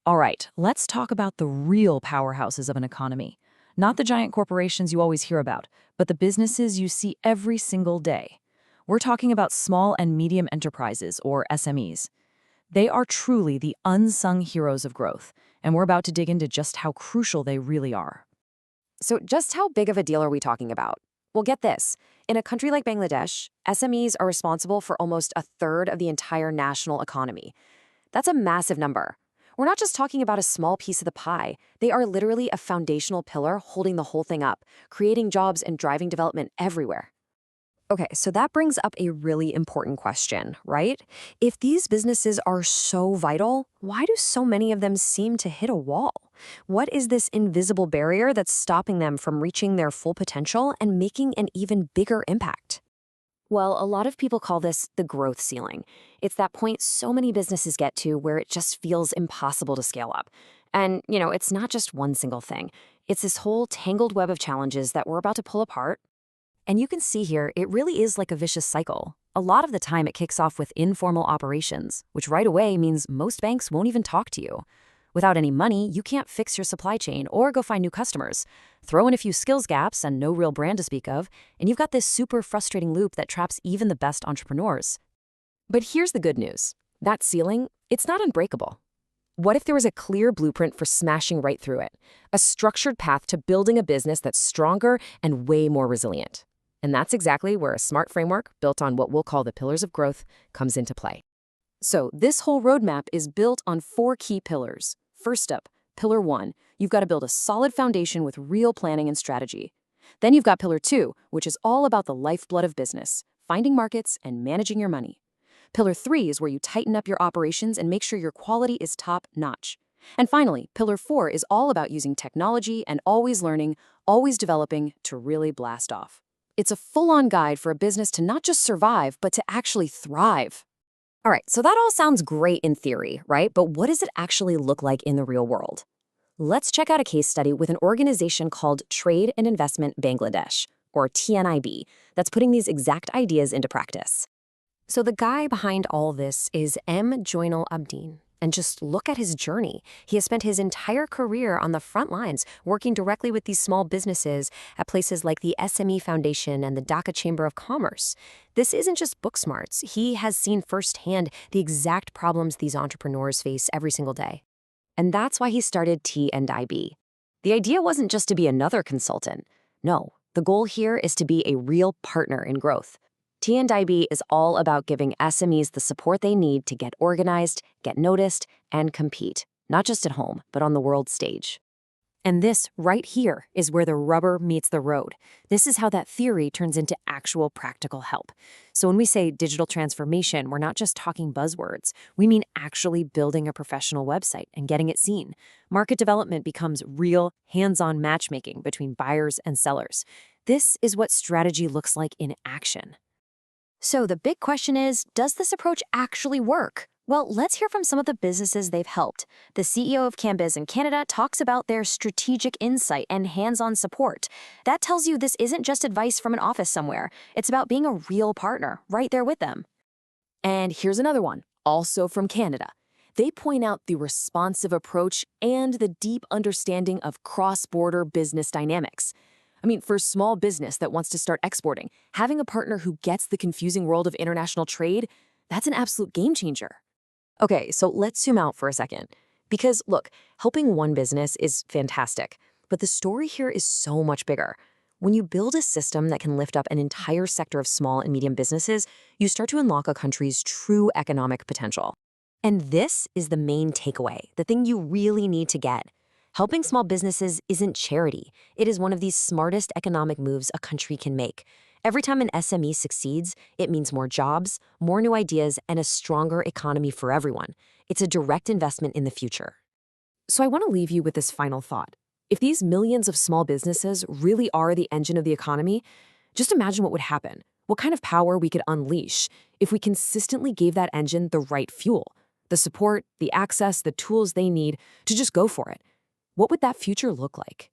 All right, let's talk about the real powerhouses of an economy. Not the giant corporations you always hear about, but the businesses you see every single day. We're talking about small and medium enterprises, or SMEs. They are truly the unsung heroes of growth, and we're about to dig into just how crucial they really are. So just how big of a deal are we talking about? Well, get this. In a country like Bangladesh, SMEs are responsible for almost a third of the entire national economy. That's a massive number. We're not just talking about a small piece of the pie. They are literally a foundational pillar holding the whole thing up, creating jobs and driving development everywhere. Okay, so that brings up a really important question, right? If these businesses are so vital, why do so many of them seem to hit a wall? What is this invisible barrier that's stopping them from reaching their full potential and making an even bigger impact? Well, a lot of people call this the growth ceiling. It's that point so many businesses get to where it just feels impossible to scale up. And, it's not just one single thing. It's this whole tangled web of challenges that we're about to pull apart. And you can see here, it really is like a vicious cycle. A lot of the time it kicks off with informal operations, which right away means most banks won't even talk to you. Without any money, you can't fix your supply chain or go find new customers. Throw in a few skills gaps and no real brand to speak of, and you've got this super frustrating loop that traps even the best entrepreneurs. But here's the good news. That ceiling, it's not unbreakable. What if there was a clear blueprint for smashing right through it? A structured path to building a business that's stronger and way more resilient. And that's exactly where a smart framework built on what we'll call the pillars of growth comes into play. So this whole roadmap is built on 4 key pillars. First up, Pillar 1, you've got to build a solid foundation with real planning and strategy. Then you've got Pillar 2, which is all about the lifeblood of business, finding markets and managing your money. Pillar 3 is where you tighten up your operations and make sure your quality is top-notch. And finally, Pillar 4 is all about using technology and always learning, always developing to really blast off. It's a full-on guide for a business to not just survive, but to actually thrive. All right, so that all sounds great in theory, right? But what does it actually look like in the real world? Let's check out a case study with an organization called Trade and Investment Bangladesh, or TNIB, that's putting these exact ideas into practice. So the guy behind all this is M. Joinal Abdin. And just look at his journey. He has spent his entire career on the front lines, working directly with these small businesses at places like the SME Foundation and the Dhaka Chamber of Commerce. This isn't just book smarts. He has seen firsthand the exact problems these entrepreneurs face every single day. And that's why he started T&IB. The idea wasn't just to be another consultant. No, the goal here is to be a real partner in growth. T&IB is all about giving SMEs the support they need to get organized, get noticed, and compete, not just at home, but on the world stage. And this right here is where the rubber meets the road. This is how that theory turns into actual practical help. So when we say digital transformation, we're not just talking buzzwords. We mean actually building a professional website and getting it seen. Market development becomes real, hands-on matchmaking between buyers and sellers. This is what strategy looks like in action. So the big question is, does this approach actually work? Well, let's hear from some of the businesses they've helped. The CEO of Cambiz in Canada talks about their strategic insight and hands-on support. That tells you this isn't just advice from an office somewhere. It's about being a real partner right there with them. And here's another one, also from Canada. They point out the responsive approach and the deep understanding of cross-border business dynamics. For a small business that wants to start exporting, having a partner who gets the confusing world of international trade, that's an absolute game changer. Okay, so let's zoom out for a second. Because look, helping one business is fantastic, but the story here is so much bigger. When you build a system that can lift up an entire sector of small and medium businesses, you start to unlock a country's true economic potential. And this is the main takeaway, the thing you really need to get. Helping small businesses isn't charity. It is one of the smartest economic moves a country can make. Every time an SME succeeds, it means more jobs, more new ideas, and a stronger economy for everyone. It's a direct investment in the future. So I want to leave you with this final thought. If these millions of small businesses really are the engine of the economy, just imagine what would happen, what kind of power we could unleash if we consistently gave that engine the right fuel, the support, the access, the tools they need to just go for it. What would that future look like?